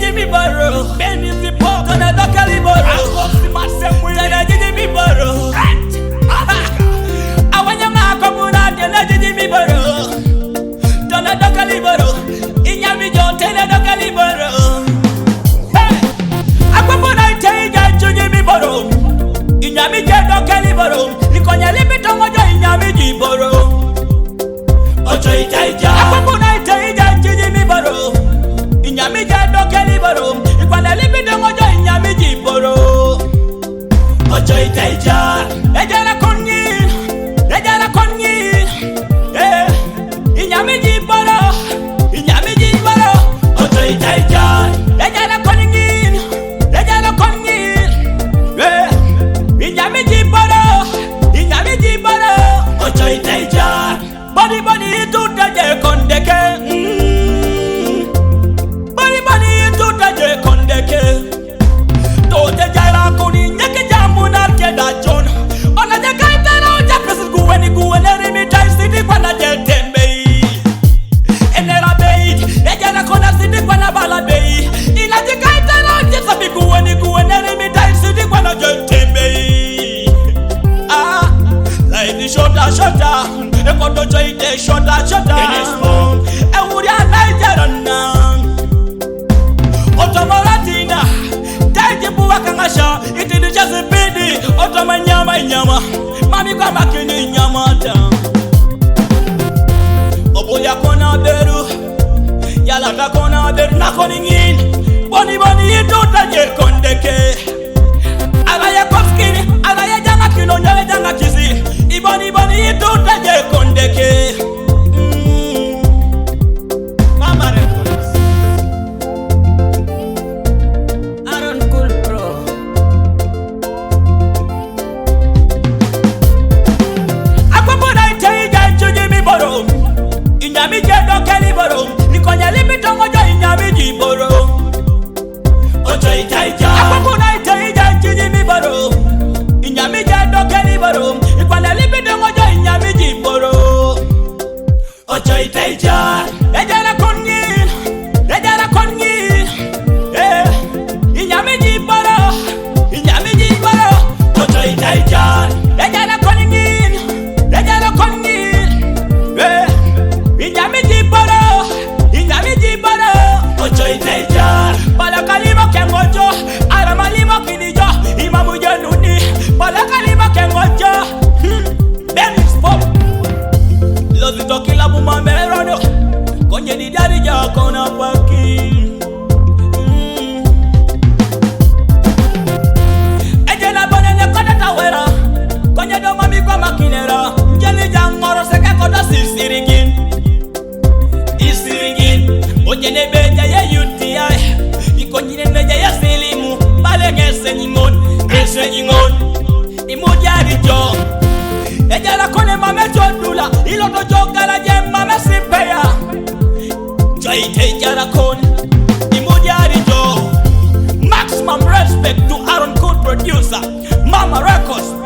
jiji mi boro. Bennyz the pop. Tana dokali boro. Akosi masemwe. Tana jiji mi boro. Awanya makomuna tana jiji mi boro. Tana dokali boro. Inyami jo tana dokali boro. Hey. Akomuna iteja jiji mi boro. Inyami je dokali boro. Nikonya lipito moja inyami ji boro. Ocoite Aijar. Akomuna iteja jiji mi boro. Inyami je dokali boro. Ikwana lipito moja inyami ji boro. Ocoite Aijar. Ejara konyi. Ejara konyi. Inyami ji boro. Inyami ji boro. Ocoite Aijar. Ejara konyi. Ejara konyi. Inyami ji boro. Inyami ji boro. Ocoite Aijar. Body body to the kondeke. Body body to the kondeke. To the jara kuni nyeke jamuna keda John. Ona de kaitana oja pesu guweni guweni mi tai sidi kwa na jetembe. Enera bei, ejana kona sidi kwa na bala bei. Ina de kaitana oja sabi guweni guweni mi tai sidi kwa na jetembe. Ah, like shota. Ekoto joide shota. Ewuri anaijara na. Otomolatina. Taiji buwa kangasha. Itidi jasi bidi. Otoma nyama. Mami kwa makini nyamata. Oboya kona beru. Yalaka kona beru nakoni ngin. Boni ituta je kondeke. Alaya kopskini. Alaya janga kino nyale janga kisi. Iboni ituta je kondeke. Mama Records. Aaron Cool Pro. Akwambona iteja juji mi boro. Inyami je dokeli boro. Nikonya lipito moja inyami ji boro. Ocoite Aijar. Akwambona iteja juji mi boro. Inyami je dokeli boro. Ikwana lipito moja inyami ji boro. Ocoite Aijar. Ejara konyi. Inyami ji boro. Ocoite Aijar. Ejara konyi. Inyami ji boro. Ocoite Aijar. Balakalimo kengojo. Aramalimo kinijo. Imamu jenuni. Balakalimo kengojo. Bennyz pop. Lozi tokila buma merono. Konye di dari jako na paki. Ejena bonene kota tawera. Konye do mami kwa makinera. Jeli jangoro seke kota sisiringin. Ojene beja ye UTI. Ikonyine beja ye silimu. Bale ngese nyingon. Imujari jo. Ejala kone mame jodula. Iloto jogala je mame sipeya. Joite jara kone. Imujari jo. Maximum respect to Aaron Cool Producer. Mama Records.